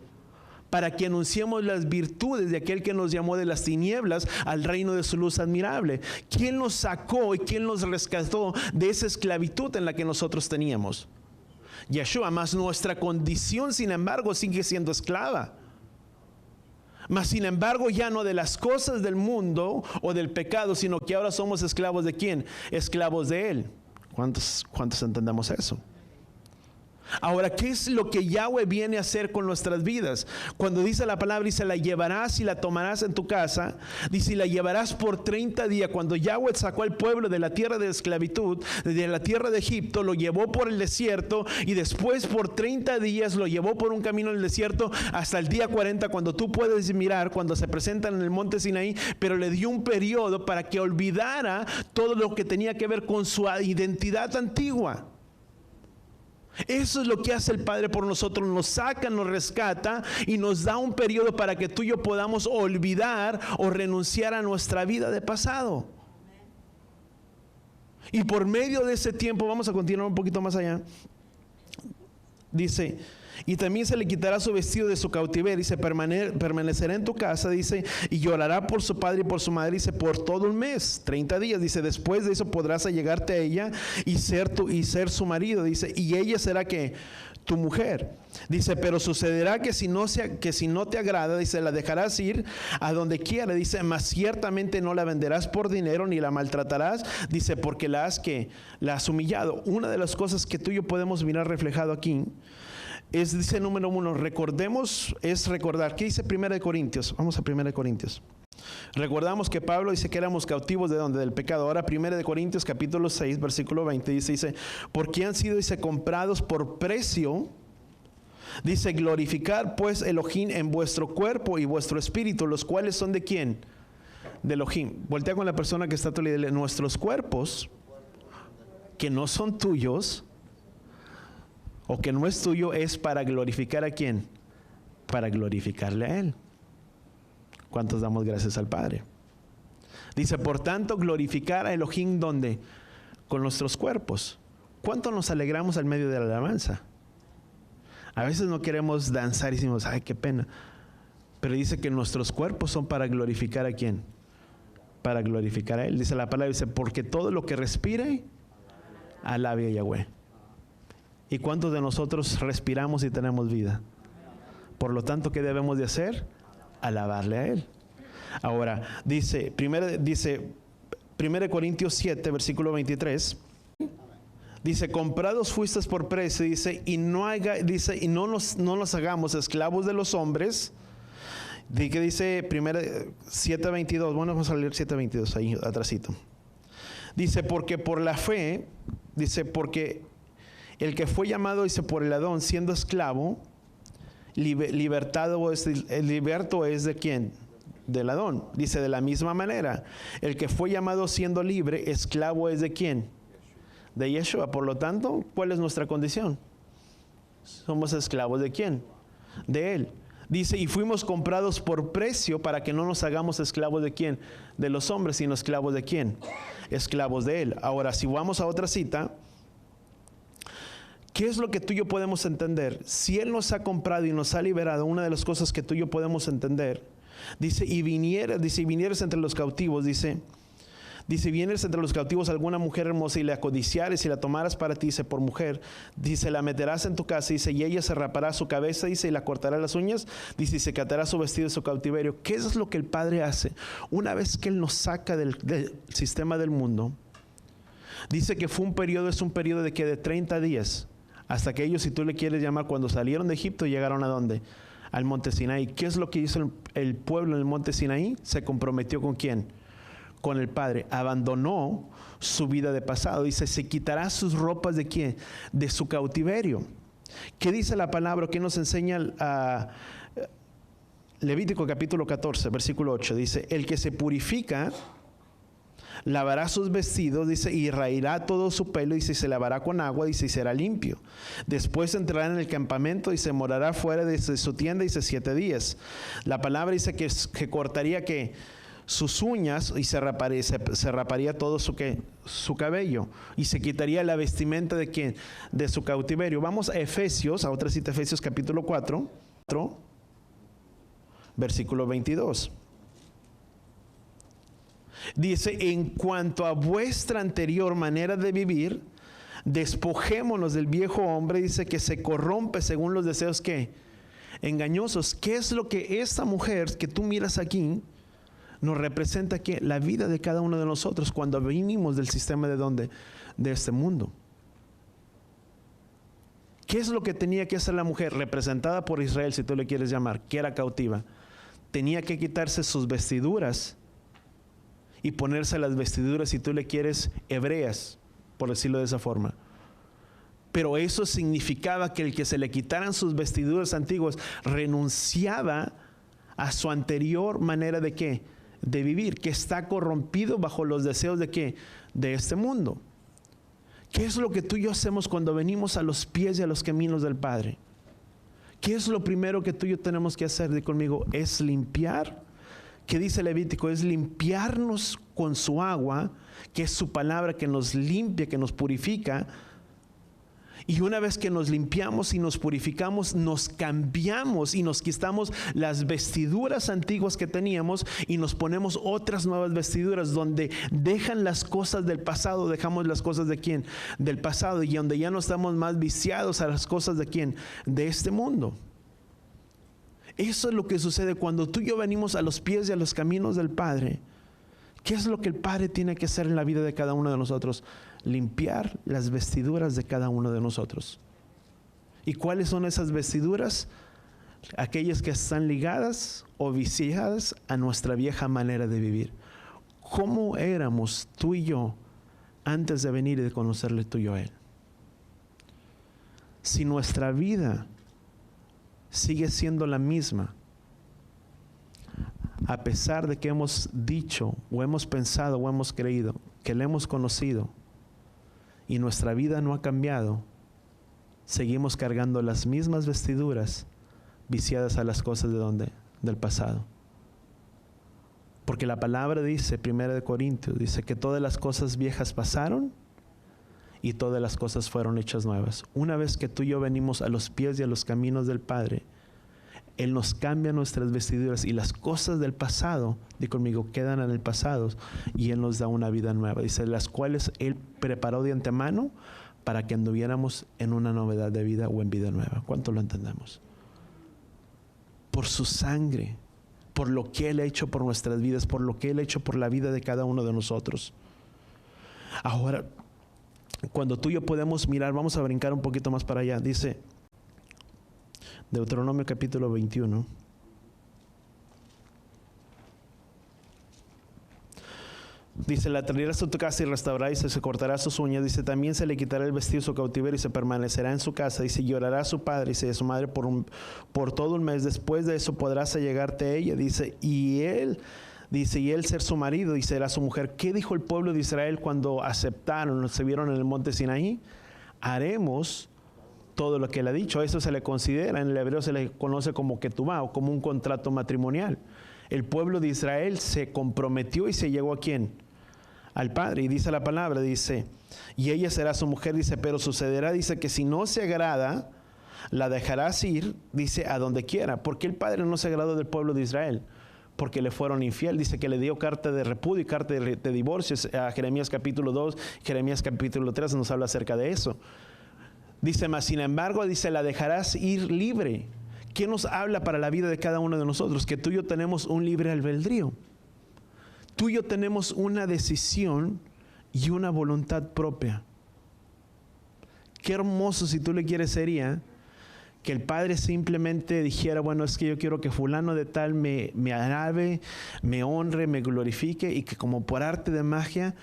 para que anunciemos las virtudes de aquel que nos llamó de las tinieblas al reino de su luz admirable. ¿Quién nos sacó y quién nos rescató de esa esclavitud en la que nosotros teníamos? Yeshua. Más nuestra condición, sin embargo, sigue siendo esclava. Mas sin embargo ya no de las cosas del mundo o del pecado, sino que ahora somos esclavos de ¿quién? Esclavos de Él. ¿Cuántos entendemos eso? Ahora, ¿qué es lo que Yahweh viene a hacer con nuestras vidas? Cuando dice la palabra, dice, la llevarás y la tomarás en tu casa. Dice, y la llevarás por 30 días. Cuando Yahweh sacó al pueblo de la tierra de esclavitud, de la tierra de Egipto, lo llevó por el desierto, y después por 30 días lo llevó por un camino en el desierto hasta el día 40, cuando tú puedes mirar, cuando se presentan en el monte Sinaí, pero le dio un periodo para que olvidara todo lo que tenía que ver con su identidad antigua. Eso es lo que hace el Padre por nosotros. Nos saca, nos rescata y nos da un periodo para que tú y yo podamos olvidar o renunciar a nuestra vida de pasado. Y por medio de ese tiempo, vamos a continuar un poquito más allá. Dice, y también se le quitará su vestido de su cautiverio. Dice, permanecerá en tu casa, dice, y llorará por su padre y por su madre, dice, por todo un mes, 30 días. Dice, después de eso podrás allegarte a ella y ser su marido. Dice, y ella será que tu mujer. Dice, pero sucederá que si no te agrada, dice, la dejarás ir a donde quiera. Dice, mas ciertamente no la venderás por dinero ni la maltratarás. Dice, porque la has humillado. Una de las cosas que tú y yo podemos mirar reflejado aquí es, dice número 1, recordar. ¿Qué dice 1 Corintios? Vamos a 1 Corintios. Recordamos que Pablo dice que éramos cautivos ¿de dónde? Del pecado. Ahora 1 Corintios capítulo 6, versículo 20 dice, porque han sido, dice, comprados por precio. Dice, glorificar pues Elohim en vuestro cuerpo y vuestro espíritu, los cuales son ¿de quién? De Elohim. Voltea con la persona que está a tu lado, nuestros cuerpos, que no son tuyos, o que no es tuyo, es para glorificar ¿a quién? Para glorificarle a Él. ¿Cuántos damos gracias al Padre? Dice, por tanto, glorificar a Elohim, ¿dónde? Con nuestros cuerpos. ¿Cuánto nos alegramos al medio de la alabanza? A veces no queremos danzar y decimos, ay, qué pena. Pero dice que nuestros cuerpos son para glorificar ¿a quién? Para glorificar a Él. Dice la palabra, dice, porque todo lo que respire, alabe a Yahweh. ¿Y cuántos de nosotros respiramos y tenemos vida? Por lo tanto, ¿qué debemos de hacer? Alabarle a Él. Ahora, dice 1 Corintios 7, versículo 23. Dice, comprados fuisteis por precio, dice, y no nos hagamos esclavos de los hombres. ¿Qué dice 7:22? Bueno, vamos a leer 7:22 ahí atrásito. Dice, porque por la fe, dice, porque el que fue llamado, dice, por el Adón, siendo esclavo, liberto es ¿de quién? Del Adón. Dice, de la misma manera, el que fue llamado siendo libre, esclavo es ¿de quién? De Yeshua. Por lo tanto, ¿cuál es nuestra condición? Somos esclavos ¿de quién? De Él. Dice, y fuimos comprados por precio para que no nos hagamos esclavos ¿de quién? De los hombres, sino esclavos ¿de quién? esclavos de él. Ahora, si vamos a otra cita, ¿qué es lo que tú y yo podemos entender? Si Él nos ha comprado y nos ha liberado, una de las cosas que tú y yo podemos entender, dice, y vinieres entre los cautivos, dice, vienes entre los cautivos alguna mujer hermosa y la codiciares y la tomaras para ti, dice, por mujer, dice, la meterás en tu casa, dice, y ella se rapará su cabeza, dice, y la cortará las uñas, dice, y se catará su vestido de su cautiverio. ¿Qué es lo que el Padre hace? Una vez que Él nos saca del sistema del mundo, dice que fue un periodo, es un periodo de que de 30 días, hasta que ellos, si tú le quieres llamar, cuando salieron de Egipto, llegaron ¿a dónde? Al monte Sinaí. ¿Qué es lo que hizo el pueblo en el monte Sinaí? Se comprometió ¿con quién? Con el Padre. Abandonó su vida de pasado. Dice, se quitará sus ropas ¿de quién? De su cautiverio. ¿Qué dice la palabra? ¿Qué nos enseña Levítico capítulo 14, versículo 8? Dice, el que se purifica lavará sus vestidos, dice, y raerá todo su pelo, dice, y se lavará con agua, dice, y será limpio. Después entrará en el campamento y se morará fuera de su tienda, dice, 7 días. La palabra dice que cortaría que sus uñas y se raparía todo su cabello y se quitaría la vestimenta de ¿quién? De su cautiverio. Vamos a Efesios, a otra cita, Efesios capítulo 4, versículo 22. Dice, en cuanto a vuestra anterior manera de vivir, despojémonos del viejo hombre, dice, que se corrompe según los deseos que engañosos. ¿Qué es lo que esta mujer que tú miras aquí nos representa? Que la vida de cada uno de nosotros cuando venimos del sistema de ¿dónde? De este mundo. ¿Qué es lo que tenía que hacer la mujer representada por Israel, si tú le quieres llamar, que era cautiva? Tenía que quitarse sus vestiduras y ponerse las vestiduras, si tú le quieres, hebreas, por decirlo de esa forma. Pero eso significaba que el que se le quitaran sus vestiduras antiguas renunciaba a su anterior manera de ¿qué? De vivir, que está corrompido bajo los deseos de ¿qué? De este mundo. ¿Qué es lo que tú y yo hacemos cuando venimos a los pies y a los caminos del Padre? ¿Qué es lo primero que tú y yo tenemos que hacer? Di conmigo, es limpiar. ¿Qué dice Levítico? Es limpiarnos con su agua, que es su palabra que nos limpia, que nos purifica. Y una vez que nos limpiamos y nos purificamos, nos cambiamos y nos quitamos las vestiduras antiguas que teníamos y nos ponemos otras nuevas vestiduras donde dejan las cosas del pasado, dejamos las cosas de ¿quién? Del pasado, y donde ya no estamos más viciados a las cosas de ¿quién? De este mundo. Eso es lo que sucede cuando tú y yo venimos a los pies y a los caminos del Padre. ¿Qué es lo que el Padre tiene que hacer en la vida de cada uno de nosotros? Limpiar las vestiduras de cada uno de nosotros. ¿Y cuáles son esas vestiduras? Aquellas que están ligadas o viciadas a nuestra vieja manera de vivir. ¿Cómo éramos tú y yo antes de venir y de conocerle tú y yo a Él? Si nuestra vida sigue siendo la misma, a pesar de que hemos dicho o hemos pensado o hemos creído que le hemos conocido y nuestra vida no ha cambiado, seguimos cargando las mismas vestiduras viciadas a las cosas de ¿dónde? Del pasado. Porque la palabra dice, 1 Corintios, dice que todas las cosas viejas pasaron y todas las cosas fueron hechas nuevas. Una vez que tú y yo venimos a los pies y a los caminos del Padre, Él nos cambia nuestras vestiduras y las cosas del pasado, di conmigo, quedan en el pasado, y Él nos da una vida nueva. Dice, las cuales Él preparó de antemano para que anduviéramos en una novedad de vida o en vida nueva. ¿Cuánto lo entendemos? Por su sangre, por lo que Él ha hecho por nuestras vidas, por lo que Él ha hecho por la vida de cada uno de nosotros. Ahora, cuando tú y yo podemos mirar, vamos a brincar un poquito más para allá. Dice Deuteronomio capítulo 21. Dice, la traerás a tu casa y restaurarás y se cortará sus uñas. Dice, también se le quitará el vestido de su cautiverio y se permanecerá en su casa. Dice, llorará a su padre y a su madre por todo un mes. Después de eso podrás allegarte a ella. Dice, y él ser su marido y será su mujer. ¿Qué dijo el pueblo de Israel cuando aceptaron, se vieron en el monte Sinaí? Haremos todo lo que Él ha dicho. Eso se le considera, en el hebreo se le conoce como ketubá o como un contrato matrimonial. El pueblo de Israel se comprometió y se llegó ¿a quién? al Padre. Y dice la palabra, dice, y ella será su mujer, dice, pero sucederá, dice, que si no se agrada, la dejarás ir, dice, a donde quiera. ¿Por qué el Padre no se agradó del pueblo de Israel? Porque le fueron infiel. Dice que le dio carta de repudio y carta de divorcio. A Jeremías capítulo 2, Jeremías capítulo 3 nos habla acerca de eso. Dice, mas sin embargo, dice, la dejarás ir libre. ¿Qué nos habla para la vida de cada uno de nosotros? Que tú y yo tenemos un libre albedrío. Tú y yo tenemos una decisión y una voluntad propia. Qué hermoso, si tú le quieres, sería que el Padre simplemente dijera, bueno, es que yo quiero que fulano de tal me alabe, me honre, me glorifique, y que como por arte de magia,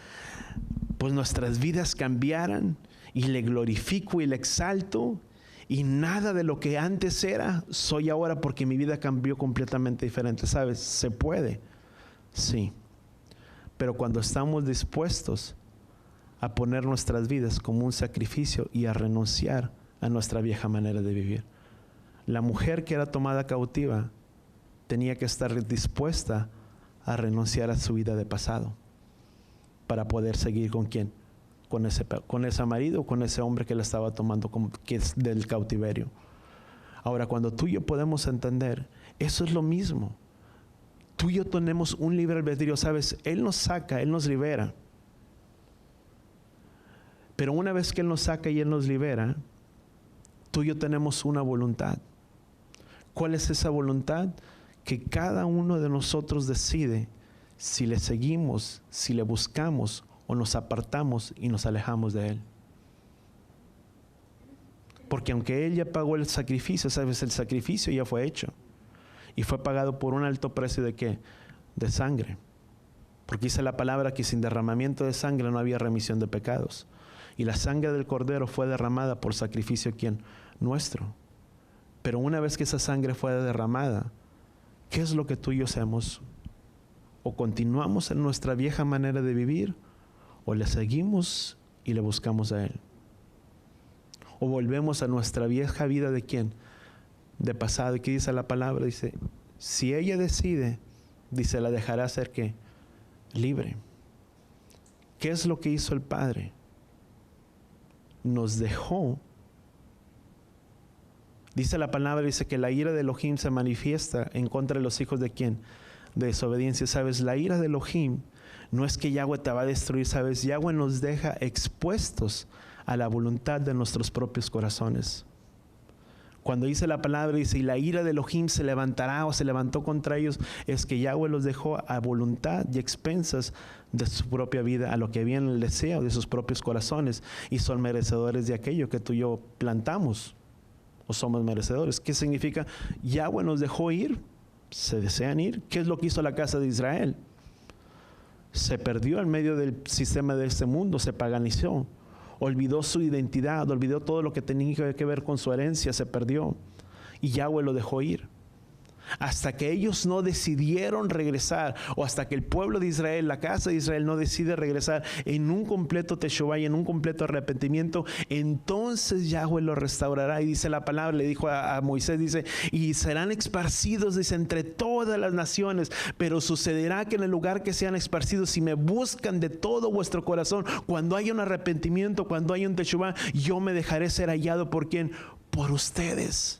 pues nuestras vidas cambiaran, y le glorifico y le exalto, y nada de lo que antes era, soy ahora, porque mi vida cambió completamente diferente. ¿Sabes? Se puede, sí. Pero cuando estamos dispuestos a poner nuestras vidas como un sacrificio y a renunciar a nuestra vieja manera de vivir. La mujer que era tomada cautiva tenía que estar dispuesta a renunciar a su vida de pasado para poder seguir ¿con quién? Con ese marido, con ese hombre que la estaba tomando, que es del cautiverio. Ahora, cuando tú y yo podemos entender, eso es lo mismo. Tú y yo tenemos un libre albedrío, ¿sabes? Él nos saca, Él nos libera. Pero una vez que Él nos saca y Él nos libera, tú y yo tenemos una voluntad. ¿Cuál es esa voluntad? Que cada uno de nosotros decide si le seguimos, si le buscamos o nos apartamos y nos alejamos de Él. Porque aunque Él ya pagó el sacrificio, ¿sabes? El sacrificio ya fue hecho. Y fue pagado por un alto precio ¿de qué? De sangre. Porque dice la palabra que sin derramamiento de sangre no había remisión de pecados. Y la sangre del Cordero fue derramada por sacrificio, ¿quién? Nuestro. Pero una vez que esa sangre fue derramada, ¿qué es lo que tú y yo hacemos? O continuamos en nuestra vieja manera de vivir, o le seguimos y le buscamos a Él. O volvemos a nuestra vieja vida ¿de quién? De pasado. ¿Y qué dice la palabra? Dice, si ella decide, dice, la dejará ser ¿qué? Libre. ¿Qué es lo que hizo el Padre? Nos dejó. Dice la palabra, dice que la ira de Elohim se manifiesta en contra de los hijos ¿de quién? De desobediencia. ¿Sabes? La ira de Elohim no es que Yahweh te va a destruir, ¿sabes? Yahweh nos deja expuestos a la voluntad de nuestros propios corazones. Cuando dice la palabra, dice, y la ira de Elohim se levantará o se levantó contra ellos, es que Yahweh los dejó a voluntad y expensas de su propia vida, a lo que había en el deseo de sus propios corazones, y son merecedores de aquello que tú y yo plantamos, o somos merecedores. ¿Qué significa? Yahweh nos dejó ir, se desean ir. ¿Qué es lo que hizo la casa de Israel? Se perdió en medio del sistema de este mundo, se paganizó. Olvidó su identidad, olvidó todo lo que tenía que ver con su herencia, se perdió. Y Yahweh lo dejó ir. Hasta que ellos no decidieron regresar, o hasta que el pueblo de Israel, la casa de Israel, no decide regresar en un completo teshuvá y en un completo arrepentimiento, entonces Yahweh lo restaurará. Y dice la palabra, le dijo a Moisés, dice, y serán esparcidos, dice, entre todas las naciones, pero sucederá que en el lugar que sean esparcidos, si me buscan de todo vuestro corazón, cuando haya un arrepentimiento, cuando haya un teshuvá, yo me dejaré ser hallado. ¿Por quién? Por ustedes.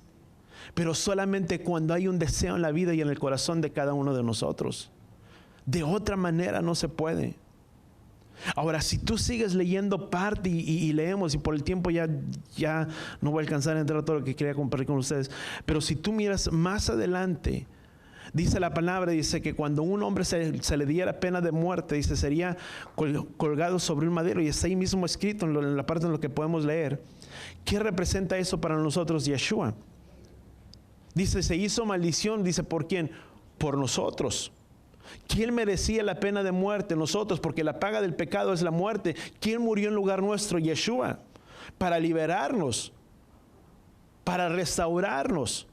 Pero solamente cuando hay un deseo en la vida y en el corazón de cada uno de nosotros. De otra manera no se puede. Ahora, si tú sigues leyendo parte y leemos, y por el tiempo ya no voy a alcanzar a entrar a todo lo que quería compartir con ustedes, pero si tú miras más adelante, dice la palabra, dice que cuando un hombre se le diera pena de muerte, dice, sería colgado sobre un madero, y está ahí mismo escrito en la parte en lo que podemos leer. ¿Qué representa eso para nosotros? Yeshua. Dice, se hizo maldición, dice, ¿por quién? Por nosotros. ¿Quién merecía la pena de muerte? Nosotros, porque la paga del pecado es la muerte. ¿Quién murió en lugar nuestro? Yeshua. Para liberarnos, para restaurarnos.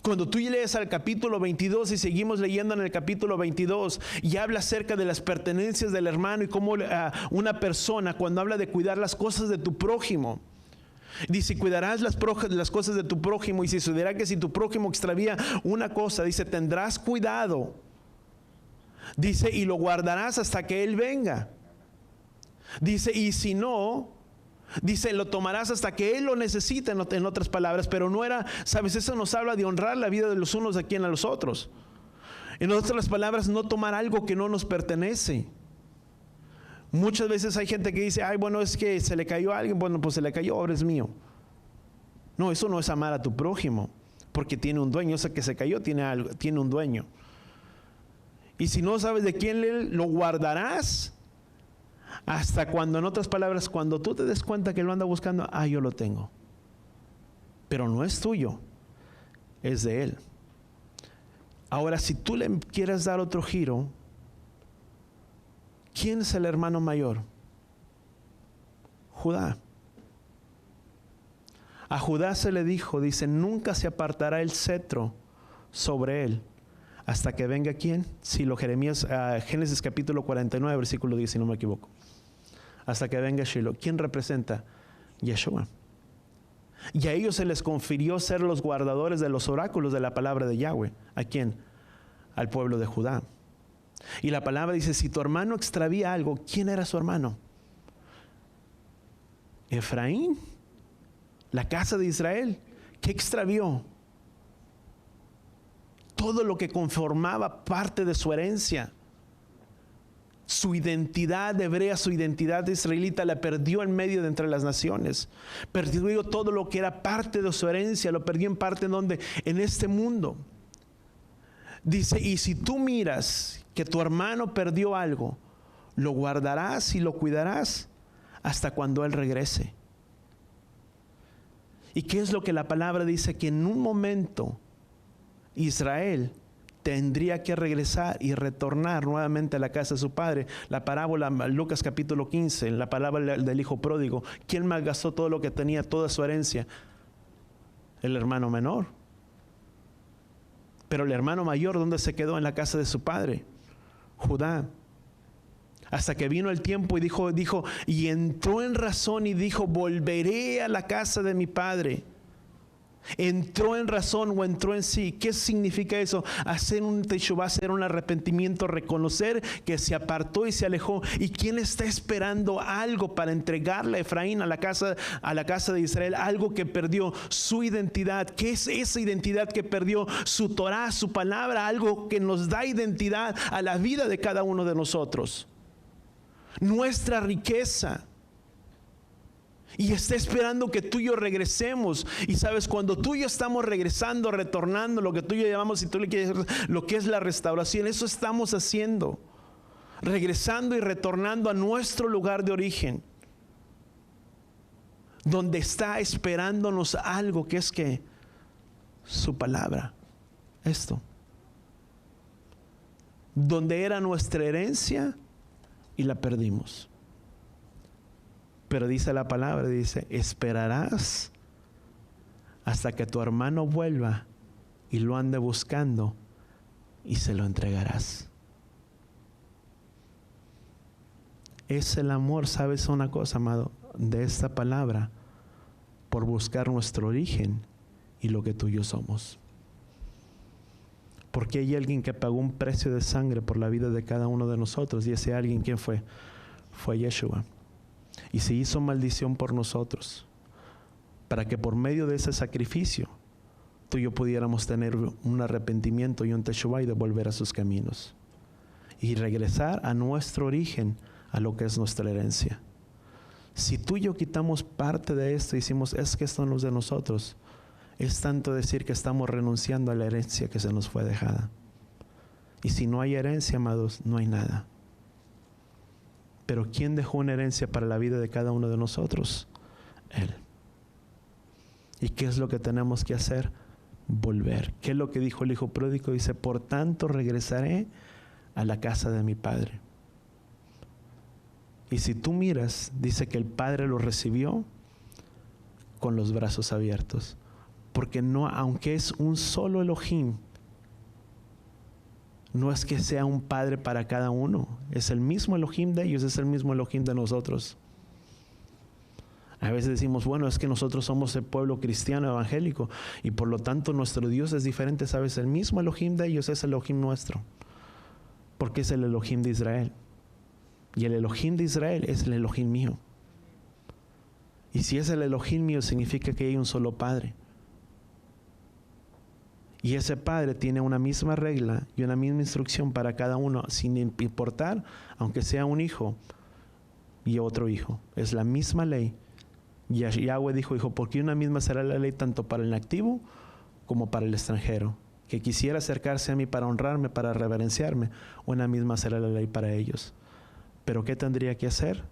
Cuando tú lees al capítulo 22 y seguimos leyendo en el capítulo 22 y habla acerca de las pertenencias del hermano y cómo una persona, cuando habla de cuidar las cosas de tu prójimo, dice, cuidarás las cosas de tu prójimo, y si sucederá que si tu prójimo extravía una cosa, dice, tendrás cuidado Dice, y lo guardarás hasta que Él venga. Dice, y si no, dice, lo tomarás hasta que Él lo necesite, en otras palabras. Pero no era, sabes, eso nos habla de honrar la vida de los unos a quien a los otros. En otras palabras, no tomar algo que no nos pertenece. Muchas veces hay gente que dice, ay, bueno, es que se le cayó a alguien. Bueno, pues se le cayó, ahora es mío. No, eso no es amar a tu prójimo, porque tiene un dueño. O sea, que se cayó, tiene un dueño. Y si no sabes de quién lo guardarás hasta cuando, en otras palabras, cuando tú te des cuenta que lo anda buscando, yo lo tengo. Pero no es tuyo, es de Él. Ahora, si tú le quieres dar otro giro, ¿quién es el hermano mayor? Judá. A Judá se le dijo, dice, nunca se apartará el cetro sobre él hasta que venga ¿quién? Si lo Génesis capítulo 49, versículo 10, si no me equivoco. Hasta que venga Shiloh. ¿Quién representa? Yeshua. Y a ellos se les confirió ser los guardadores de los oráculos de la palabra de Yahweh. ¿A quién? Al pueblo de Judá. Y la palabra dice, si tu hermano extravía algo, ¿quién era su hermano? Efraín, la casa de Israel. ¿Qué extravió? Todo lo que conformaba parte de su herencia. Su identidad hebrea, su identidad israelita la perdió en medio de entre las naciones. Perdió todo lo que era parte de su herencia, lo perdió en parte en este mundo. Dice, y si tú miras que tu hermano perdió algo, lo guardarás y lo cuidarás hasta cuando él regrese. ¿Y qué es lo que la palabra dice? Que en un momento Israel tendría que regresar y retornar nuevamente a la casa de su padre. La parábola, Lucas capítulo 15, la parábola del hijo pródigo. ¿Quién malgastó todo lo que tenía, toda su herencia? El hermano menor. Pero el hermano mayor, ¿dónde se quedó? En la casa de su padre, Judá. Hasta que vino el tiempo y dijo, y entró en razón y dijo, volveré a la casa de mi padre. Entró en razón o entró en sí. ¿Qué significa eso? Hacer un teshuvá, hacer un arrepentimiento, reconocer que se apartó y se alejó. ¿Y quién está esperando algo para entregarle a Efraín a la casa de Israel? Algo que perdió, su identidad. ¿Qué es esa identidad que perdió? Su Torah, su palabra, algo que nos da identidad a la vida de cada uno de nosotros. Nuestra riqueza. Y está esperando que tú y yo regresemos. Y sabes, cuando tú y yo estamos regresando, retornando, lo que tú y yo llamamos, si tú le quieres, lo que es la restauración, eso estamos haciendo. Regresando y retornando a nuestro lugar de origen, donde está esperándonos algo, que es que su palabra, esto, donde era nuestra herencia y la perdimos. Pero dice la palabra, dice, esperarás hasta que tu hermano vuelva y lo ande buscando y se lo entregarás. Es el amor, ¿sabes una cosa, amado? De esta palabra, por buscar nuestro origen y lo que tú y yo somos. Porque hay alguien que pagó un precio de sangre por la vida de cada uno de nosotros, y ese alguien, ¿quién fue? Fue Yeshua. Y se hizo maldición por nosotros, para que por medio de ese sacrificio tú y yo pudiéramos tener un arrepentimiento y un teshuvá y de volver a sus caminos y regresar a nuestro origen, a lo que es nuestra herencia. Si tú y yo quitamos parte de esto y decimos, es que esto no es de nosotros, es tanto decir que estamos renunciando a la herencia que se nos fue dejada. Y si no hay herencia, amados, no hay nada. Pero ¿quién dejó una herencia para la vida de cada uno de nosotros? Él. ¿Y qué es lo que tenemos que hacer? Volver. ¿Qué es lo que dijo el hijo pródigo? Dice, por tanto regresaré a la casa de mi padre. Y si tú miras, dice que el padre lo recibió con los brazos abiertos. Porque no, aunque es un solo Elohim, no es que sea un padre para cada uno. Es el mismo Elohim de ellos, es el mismo Elohim de nosotros. A veces decimos, bueno, es que nosotros somos el pueblo cristiano evangélico y por lo tanto nuestro Dios es diferente. ¿Sabes? El mismo Elohim de ellos es el Elohim nuestro. porque es el Elohim de Israel. Y el Elohim de Israel es el Elohim mío. Y si es el Elohim mío, significa que hay un solo Padre. Y ese Padre tiene una misma regla y una misma instrucción para cada uno, sin importar, aunque sea un hijo y otro hijo. Es la misma ley. Y Yahweh dijo, porque una misma será la ley tanto para el nativo como para el extranjero. Que quisiera acercarse a mí para honrarme, para reverenciarme, una misma será la ley para ellos. ¿Pero qué tendría que hacer?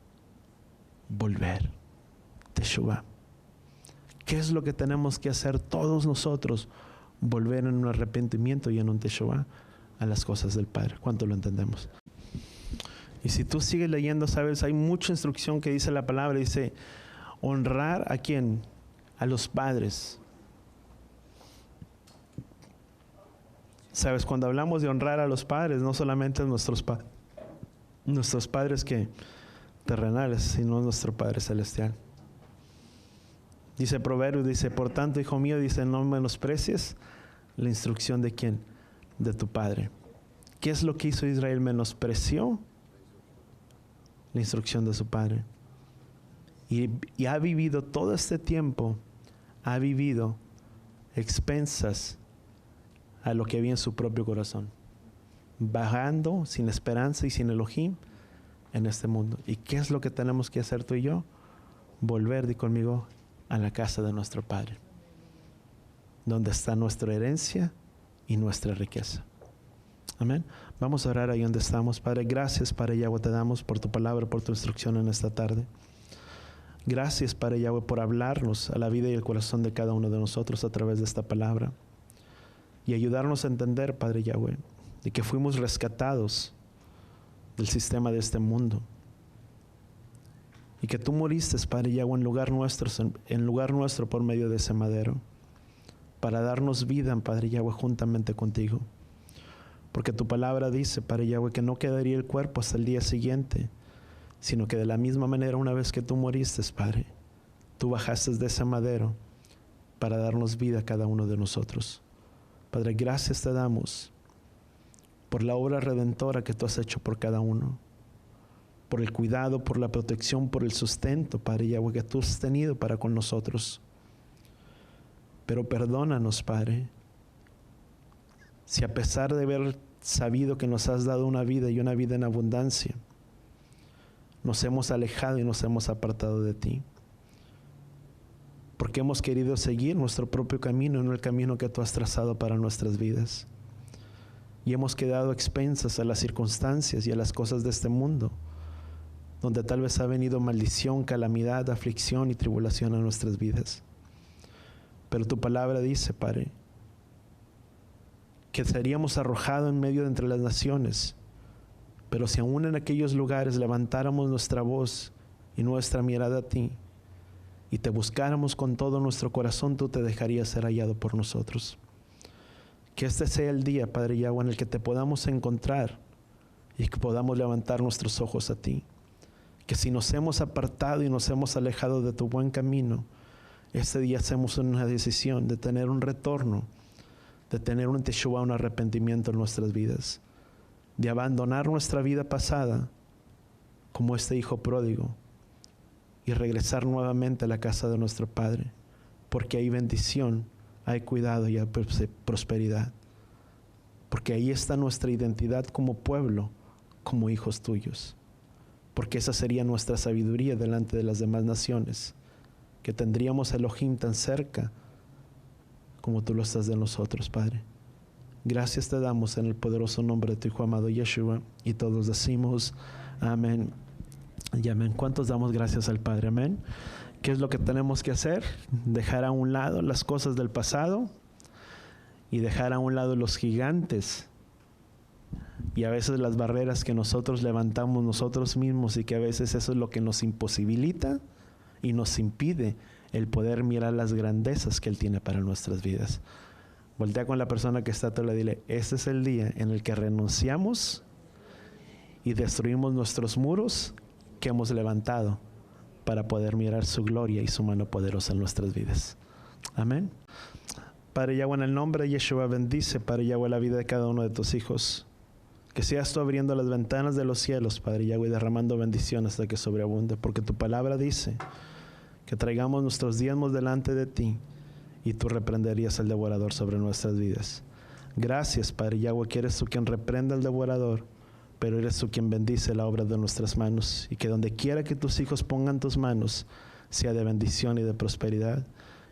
Volver. Teshuvah. ¿Qué es lo que tenemos que hacer todos nosotros? Volver en un arrepentimiento y en un Teshuvah a las cosas del Padre. ¿Cuánto lo entendemos? Y si tú sigues leyendo, sabes, hay mucha instrucción que dice la palabra. Dice, honrar ¿a quién? A los padres. Sabes, cuando hablamos de honrar a los padres, no solamente a nuestros padres que terrenales, sino nuestro Padre Celestial. Dice Proverbios, dice, por tanto, hijo mío, dice, no menosprecies la instrucción de quién, de tu padre. ¿Qué es lo que hizo Israel? Menospreció la instrucción de su padre. Y ha vivido todo este tiempo, ha vivido expensas a lo que había en su propio corazón, bajando sin esperanza y sin Elohim en este mundo. ¿Y qué es lo que tenemos que hacer tú y yo? Volver, di conmigo, a la casa de nuestro Padre, donde está nuestra herencia y nuestra riqueza. Amén. Vamos a orar ahí donde estamos. Padre, gracias, Padre Yahweh, te damos por tu palabra, por tu instrucción en esta tarde. Gracias, Padre Yahweh, por hablarnos a la vida y el corazón de cada uno de nosotros a través de esta palabra. Y ayudarnos a entender, Padre Yahweh, de que fuimos rescatados del sistema de este mundo. Y que tú moriste, Padre Yahweh, en lugar nuestro por medio de ese madero, para darnos vida, Padre Yahweh, juntamente contigo. Porque tu palabra dice, Padre Yahweh, que no quedaría el cuerpo hasta el día siguiente, sino que de la misma manera, una vez que tú moriste, Padre, tú bajaste de ese madero para darnos vida a cada uno de nosotros. Padre, gracias te damos por la obra redentora que tú has hecho por cada uno, por el cuidado, por la protección, por el sustento, Padre Yahweh, que tú has tenido para con nosotros. Pero perdónanos, Padre, si a pesar de haber sabido que nos has dado una vida y una vida en abundancia, nos hemos alejado y nos hemos apartado de ti. Porque hemos querido seguir nuestro propio camino, no el camino que tú has trazado para nuestras vidas. Y hemos quedado expensas a las circunstancias y a las cosas de este mundo, donde tal vez ha venido maldición, calamidad, aflicción y tribulación a nuestras vidas. Pero tu palabra dice, Padre, que seríamos arrojados en medio de entre las naciones. Pero si aún en aquellos lugares levantáramos nuestra voz y nuestra mirada a ti, y te buscáramos con todo nuestro corazón, tú te dejarías ser hallado por nosotros. Que este sea el día, Padre Yahweh, en el que te podamos encontrar y que podamos levantar nuestros ojos a ti. Que si nos hemos apartado y nos hemos alejado de tu buen camino, este día hacemos una decisión de tener un retorno, de tener un teshuvah, un arrepentimiento en nuestras vidas, de abandonar nuestra vida pasada como este hijo pródigo y regresar nuevamente a la casa de nuestro Padre, porque hay bendición, hay cuidado y hay prosperidad, porque ahí está nuestra identidad como pueblo, como hijos tuyos, porque esa sería nuestra sabiduría delante de las demás naciones, que tendríamos a Elohim tan cerca como tú lo estás de nosotros, Padre. Gracias te damos en el poderoso nombre de tu Hijo amado Yeshua, y todos decimos amén y amén. ¿Cuántos damos gracias al Padre? Amén. ¿Qué es lo que tenemos que hacer? Dejar a un lado las cosas del pasado y dejar a un lado los gigantes y a veces las barreras que nosotros levantamos nosotros mismos, y que a veces eso es lo que nos imposibilita y nos impide el poder mirar las grandezas que Él tiene para nuestras vidas. Voltea con la persona que está a tu lado y dile, este es el día en el que renunciamos y destruimos nuestros muros que hemos levantado para poder mirar su gloria y su mano poderosa en nuestras vidas. Amén. Padre Yahweh, en el nombre de Yeshua, bendice, Padre Yahweh, la vida de cada uno de tus hijos. Que seas tú abriendo las ventanas de los cielos, Padre Yahweh, derramando bendiciones hasta que sobreabunde, porque tu palabra dice que traigamos nuestros diezmos delante de ti y tú reprenderías al devorador sobre nuestras vidas. Gracias, Padre Yahweh, que eres tú quien reprende al devorador, pero eres tú quien bendice la obra de nuestras manos, y que donde quiera que tus hijos pongan tus manos, sea de bendición y de prosperidad.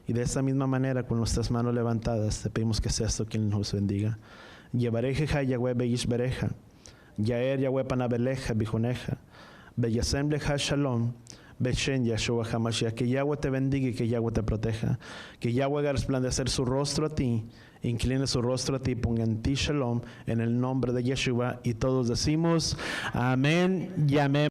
Y de esta misma manera, con nuestras manos levantadas, te pedimos que seas tú quien nos bendiga. Yevarejeja Yahweh beish bereja, Yaer Yahweh panabeleja bijoneja, Beyasem leja shalom, Beshen Yahshua HaMashiach. Que Yahweh te bendiga y que Yahweh te proteja. Que Yahweh haga resplandecer su rostro a ti, incline su rostro a ti, ponga en ti shalom, en el nombre de Yeshua. Y todos decimos amén y amén.